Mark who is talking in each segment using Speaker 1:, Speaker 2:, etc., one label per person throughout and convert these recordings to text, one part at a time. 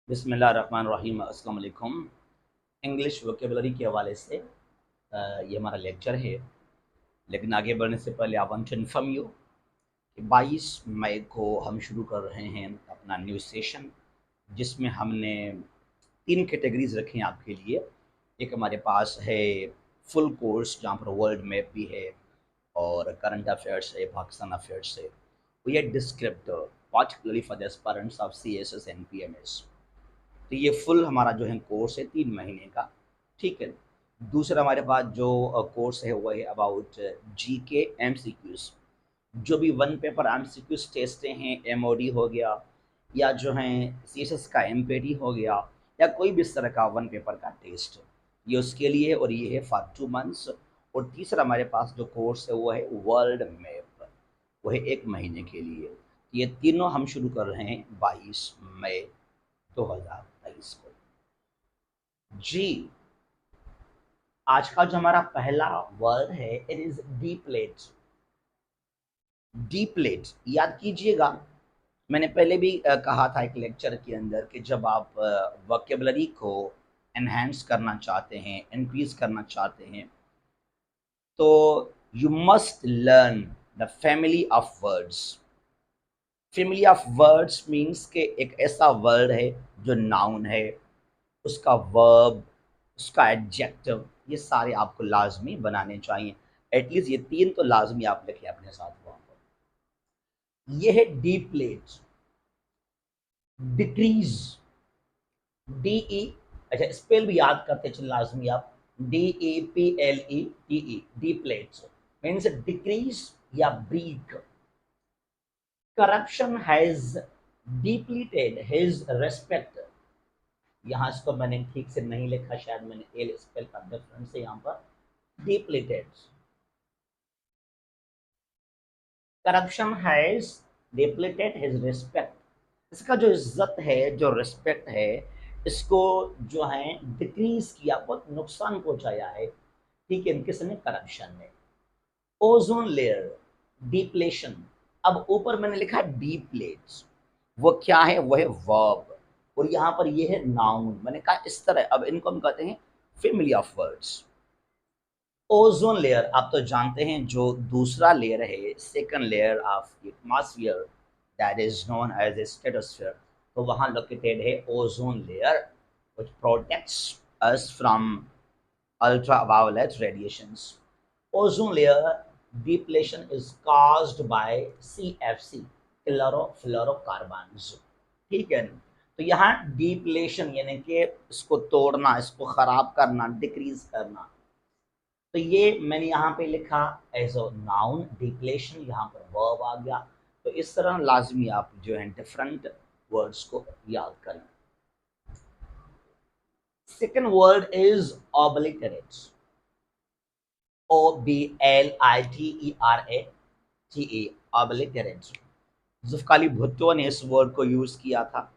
Speaker 1: बिस्मिल्लाहिर्रहमानिर्रहीम। अस्सलाम वालेकुम। इंग्लिश वोकेबलरी के हवाले से ये हमारा लेक्चर है। लेकिन आगे बढ़ने से पहले I want to inform you कि 22 मई को हम शुरू कर रहे हैं अपना न्यू सेशन, जिसमें हमने 3 कैटेगरीज रखी हैं आपके लिए। एक हमारे पास है फुल कोर्स, जहाँ पर वर्ल्ड मैप भी है और करंट अफेयर्स है, पाकिस्तान अफेयर्स है। We are descriptive particularly for the aspirants of CSS and PMS। तो ये फुल हमारा जो है कोर्स है 3 महीने का, ठीक है। दूसरा हमारे पास जो कोर्स है वो है अबाउट जीके एमसीक्यूज। जो भी वन पेपर एमसीक्यूज टेस्टें हैं, एमओडी हो गया या जो है सीएसएस का एमपीटी हो गया या कोई भी इस तरह का वन पेपर का टेस्ट, ये उसके लिए है और ये है फॉर 2 मंथ्स। और तीसरा हमारे पास जो कोर्स है वो है वर्ल्ड मैप, वो है 1 महीने के लिए। ये तीनों हम शुरू कर रहे हैं 22 मई 2023 को। जी, आज का जो हमारा पहला वर्ड है इट इज डीप्लेट। डीप्लेट याद कीजिएगा, मैंने पहले भी कहा था एक लेक्चर के अंदर कि जब आप वोकेबलरी को एनहांस करना चाहते हैं, इंक्रीज करना चाहते हैं, तो you must learn the family of words. Family of words means के एक ऐसा वर्ड है जो नाउन है, उसका वर्ब, उसका एडजेक्टिव, ये सारे आपको लाजमी बनाने चाहिए। एटलीस्ट ये 3 तो लाजमी आप लिखें अपने साथ वहाँ पर। ये है डीप्लेट। डिक्रीज, डी ई, अच्छा स्पेल भी याद करते चले लाजमी आप, DEPLETE, डीप्लेट मीन्स डिक्रीज या break. Corruption has depleted his respect. यहाँ इसको मैंने ठीक से नहीं लिखा, शायद मैंने एल स्पेल का डिफरेंस है यहाँ पर। Depleted, corruption has depleted his respect. इसका जो इज्जत है, जो रिस्पेक्ट है, इसको जो है डिक्रीज किया, बहुत नुकसान पहुंचाया है, ठीक है, किसने? करप्शन ने। Ozone layer, depletion. अब ऊपर मैंने लिखा डीप्लेट्स, वो क्या है? वो है वर्ब और यहाँ पर ये है नाउन। मैंने कहा इस तरह, अब इनको हम कहते हैं family of words. Ozone layer आप तो जानते हैं, जो दूसरा लेयर है, second layer of atmosphere, that is known as a stratosphere. तो वहाँ लोकेटेड है ozone layer which protects us from ultraviolet radiations. Ozone layer depletion is caused by CFC, chlorofluorocarbons, ठीक है। तो यहाँ डिप्लेशन यानी कि इसको तोड़ना, इसको खराब करना, डिक्रीज करना। तो ये मैंने यहाँ पे लिखा एज अ नाउन, डिप्लेशन, यहाँ पर वर्ब आ गया। तो इस तरह लाजमी आप जो है डिफरेंट वर्ड्स को याद करें। Second word is obliterate, OBLITERATE, obliterate। Zulfikar Bhutto ने इस वर्ड को यूज किया था,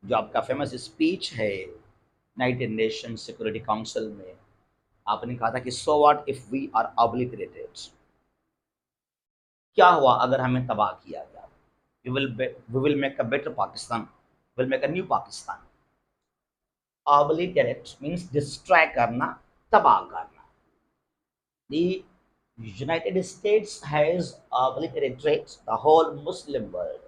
Speaker 1: जो आपका फेमस स्पीच है यूनाइटेड नेशन सिक्योरिटी काउंसिल में। आपने कहा था कि so what if we are obliterated, क्या हुआ अगर हमें तबाह किया गया? We will make a better Pakistan, will make a new Pakistan. obliterate means destroy करना, तबाह करना। The United States has obliterated the whole Muslim world।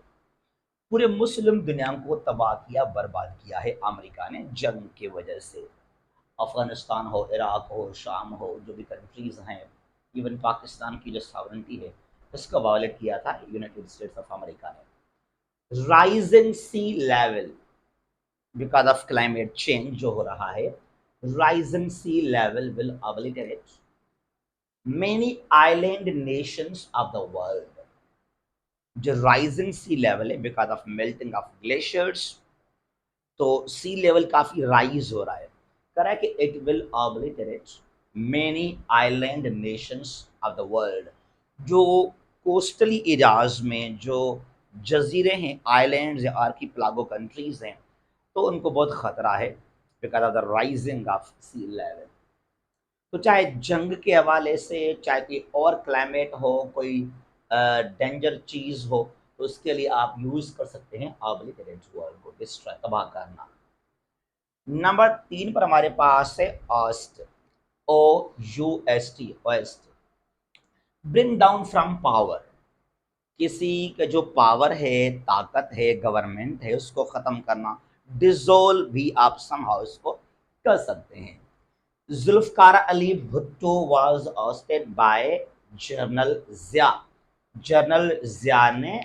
Speaker 1: पूरे मुस्लिम दुनिया को तबाह किया, बर्बाद किया है अमेरिका ने जंग की वजह से। अफगानिस्तान हो, इराक हो, शाम हो, जो भी कंट्रीज हैं, इवन पाकिस्तान की जो सॉवरेंटी है, इसको वायलेट किया था यूनाइटेड स्टेट्स ऑफ अमेरिका ने। Rising sea level, because of climate change जो हो रहा है, rising sea level will obliterate many island nations of the world। जो राइजिंग सी लेवल है because of melting of glaciers, तो सी लेवल काफी rise हो रहा है, कह रहा है कि it will obliterate many island nations of the world। जो कोस्टली एरियाज में जो जजीरे हैं, आइलैंड्स या आर्किपेलागो कंट्रीज हैं, तो उनको बहुत खतरा है because of the rising of sea level. तो चाहे जंग के हवाले से, चाहे कोई और क्लाइमेट हो, कोई डेंजर चीज़ हो, तो उसके लिए आप यूज़ कर सकते हैं obliterate वर्ड को, डिस्ट्रॉय, तबाह करना। नंबर 3 पर हमारे पास है oust, OUST, oust, bring down from power, किसी का जो पावर है, ताकत है, गवर्नमेंट है, उसको खत्म करना। डिसोल्व भी आप समहाउ इसको कर सकते हैं। Zulfikar Ali Bhutto was ousted by general Zia, general Zia ने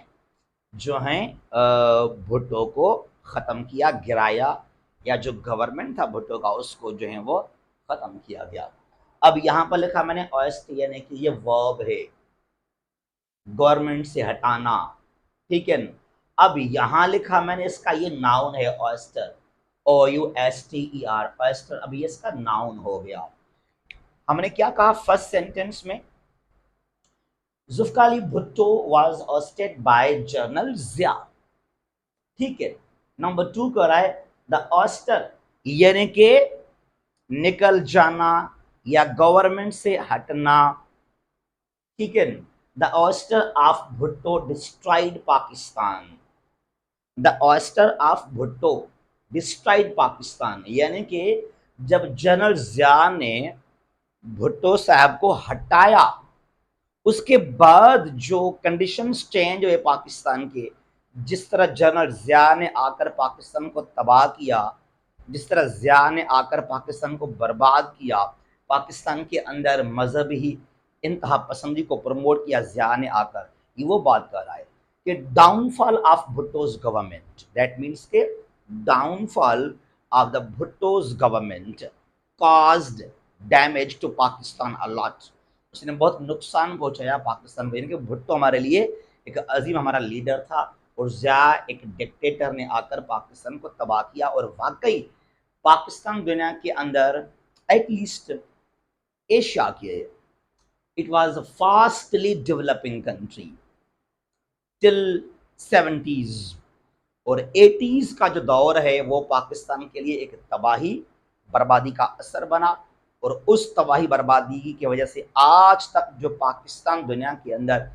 Speaker 1: जो है भुट्टो को खत्म किया, गिराया, या जो गवर्नमेंट था भुट्टो का उसको जो है वो खत्म किया गया। अब यहां पर लिखा मैंने ओस्ट, यानी कि ये वर्ब है, गवर्नमेंट से हटाना, ठीक है। अब यहां लिखा मैंने इसका ये नाउन है ऑयस्टर, OUSTER, ऑयस्टर, अब ये इसका नाउन हो गया। हमने क्या कहा फर्स्ट सेंटेंस में, Zulfikar Ali Bhutto was ousted by general Zia, ठीक है। नंबर 2 कर रहा है द ऑस्टर, यानी कि निकल जाना या गवर्नमेंट से हटना, ठीक है। The ouster of Bhutto destroyed Pakistan, the ouster of Bhutto destroyed Pakistan, यानी कि जब जनरल जिया ने भुट्टो साहब को हटाया, उसके बाद जो कंडीशंस चेंज हुए पाकिस्तान के, जिस तरह जनरल जिया ने आकर पाकिस्तान को तबाह किया, जिस तरह जिया ने आकर पाकिस्तान को बर्बाद किया, पाकिस्तान के अंदर मजहबी इंतहा पसंदी को प्रमोट किया जिया ने आकर, ये वो बात कर रहा है कि downfall of Bhutto's government, that means के downfall of the Bhutto's government caused damage to Pakistan a lot, उसने बहुत नुकसान पहुंचाया पाकिस्तान को, यानी कि भुट्टो हमारे लिए एक अजीम हमारा लीडर था, और जिया एक डिक्टेटर ने आकर पाकिस्तान को तबाह किया। और वाकई पाकिस्तान दुनिया के अंदर, एटलीस्ट एशिया के, it was a fastly developing country till 70s, और 80s का जो दौर है वो पाकिस्तान के लिए एक तबाही बर्बादी का असर बना, और उस तबाही बर्बादी की वजह से आज तक जो पाकिस्तान दुनिया के अंदर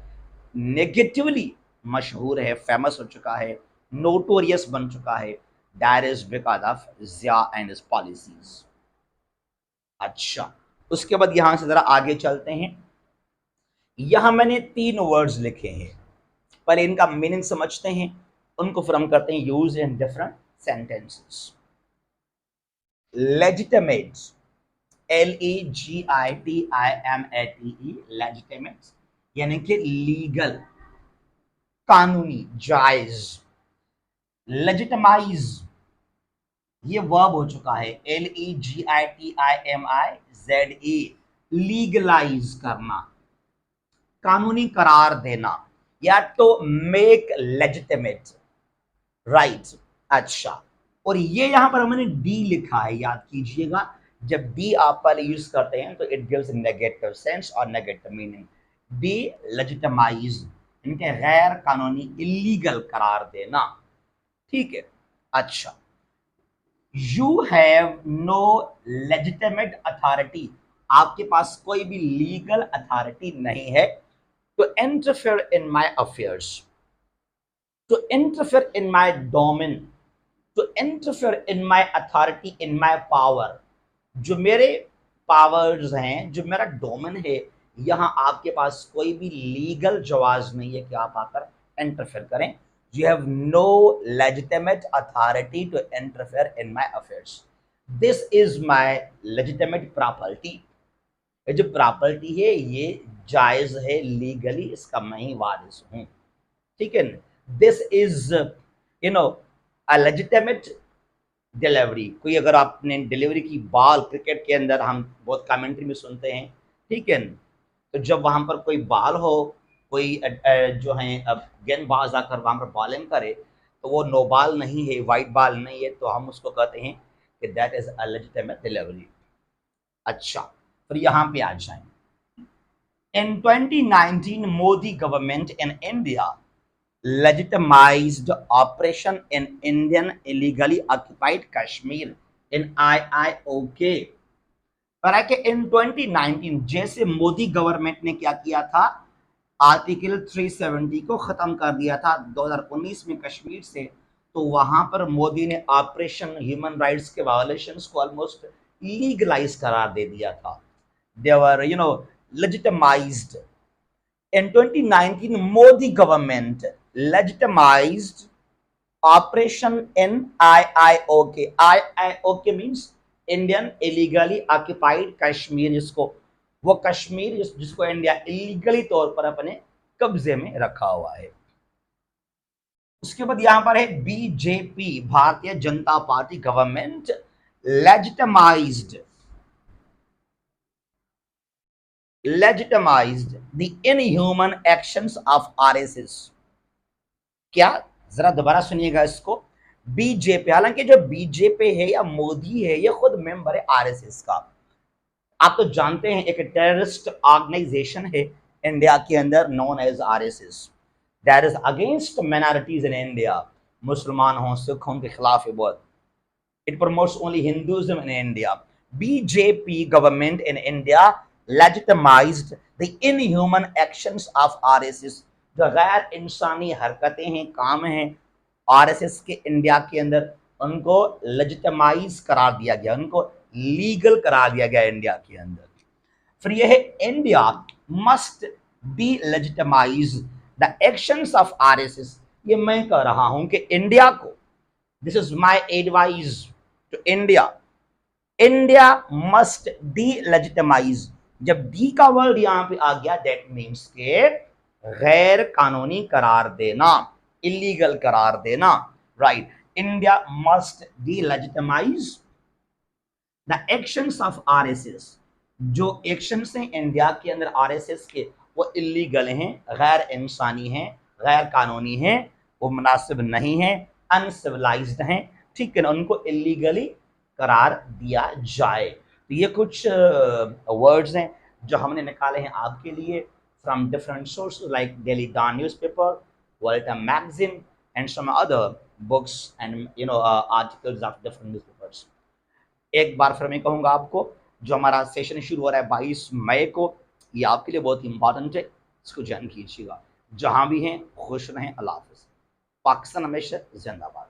Speaker 1: नेगेटिवली मशहूर है, फेमस हो चुका है, नोटोरियस बन चुका है, that is because of Zia and his policies. अच्छा, उसके बाद यहां से जरा आगे चलते हैं। यहां मैंने 3 वर्ड्स लिखे हैं, पहले इनका मीनिंग समझते हैं, उनको फिर हम करते हैं use in different sentences. Legitimate, LEGITIMATE, legitimate, यानी कि लीगल, कानूनी, जायज। लेजिटिमाइज, ये वर्ब हो चुका है, LEGITIMIZE, लीगलाइज करना, कानूनी करार देना, या तो मेक लेजिटिमेट, राइट। अच्छा, और ये यहां पर हमने डी लिखा है, याद कीजिएगा, जब डी आप पहले यूज करते हैं तो इट गिव्स नेगेटिव सेंस और नेगेटिव मीनिंग। डी लेजिटिमाइज, इनके गैर कानूनी, इलीगल करार देना, ठीक है। अच्छा, you have no legitimate authority, आपके पास कोई भी लीगल अथॉरिटी नहीं है to interfere in my affairs, to interfere in my domain, to interfere in my authority, in my power, जो मेरे पावर्स हैं, जो मेरा डोमेन है, यहां आपके पास कोई भी लीगल जवाज नहीं है कि आप आकर इंटरफेयर करें। You have no legitimate authority to interfere in my affairs. This is my legitimate property. ये जो प्रॉपर्टी है ये जायज है, लीगली इसका मैं ही वारिस हूं, ठीक है। This is a legitimate delivery. कोई अगर आपने डिलीवरी की बॉल, क्रिकेट के अंदर हम बहुत कमेंट्री में सुनते हैं, ठीक है, तो जब वहां पर कोई बॉल हो, कोई जो है अब गेंदबाज आकर वहां पर बॉलिंग करे, तो वो नो बॉल नहीं है, वाइट बॉल नहीं है, तो हम उसको कहते हैं कि that is a legitimate delivery. अच्छा, फिर यहाँ पे आ जाए, इन 2019 Modi government in India legitimized operation in Indian illegally occupied Kashmir in IIOK। पर है कि इन 2019 जैसे मोदी गवर्नमेंट ने क्या किया था, आर्टिकल 370 को खत्म कर दिया था 2019 में कश्मीर से, तो वहां पर मोदी ने ऑपरेशन ह्यूमन राइट्स के वायोलेशंस को ऑलमोस्ट लीगलाइज करार दे दिया था. They were, legitimized. In 2019, Modi government legitimized Operation NIIOK. IIOK means Indian illegally occupied Kashmir, वो कश्मीर जिसको इंडिया इलीगली तौर पर अपने कब्जे में रखा हुआ है. उसके बाद यहां पर है BJP, Bharatiya Janata party government legitimized the inhuman actions of RSS. क्या, जरा दोबारा सुनिएगा इसको. बीजेपी, हालांकि जो बीजेपी है या मोदी है ये खुद मेंबर है आरएसएस का. आप तो जानते हैं एक टेररिस्ट ऑर्गेनाइजेशन है इंडिया के अंदर known as RSS, that is against minorities in India. मुसलमान हों सिख हों के खिलाफ है बहुत. It promotes only Hinduism in India. BJP government in India legitimized the inhuman actions of RSS. जो गैर इंसानी हरकतें हैं, काम हैं आरएसएस के इंडिया के अंदर, उनको लेजिटिमाइज करार दिया गया, उनको लीगल करार दिया गया इंडिया के अंदर. फिर यह है India must be legitimise the actions of RSS. ये मैं कह रहा हूं कि इंडिया को, this is my advice to India, India must delegitimise. जब डी का वर्ड यहां पे आ गया दैट मीन्स के गैर कानूनी करार देना, इलीगल करार देना, right. India must D legitimise the actions of RSS. जो एक्शंस हैं इंडिया के अंदर आरएसएस के, वो इलीगल हैं, गैर इंसानी हैं, गैर कानूनी हैं, वो मुनासिब नहीं है, अनसिविलाइज्ड हैं, ठीक है ना, उनको इलीगली करार दिया जाए. तो ये कुछ वर्ड्स हैं जो हमने निकाले हैं आपके लिए from different sources like Daily Dawn newspaper, World Time magazine and some other books and articles of different newspapers. एक बार फिर मैं कहूँगा आपको, जो हमारा सेशन शुरू हो रहा है 22 मई को, ये आपके लिए बहुत इंपॉर्टेंट है, इसको ज्वाइन कीजिएगा. जहाँ भी हैं खुश रहें. अल्लाह हाफ़िज़. पाकिस्तान हमेशा जिंदाबाद.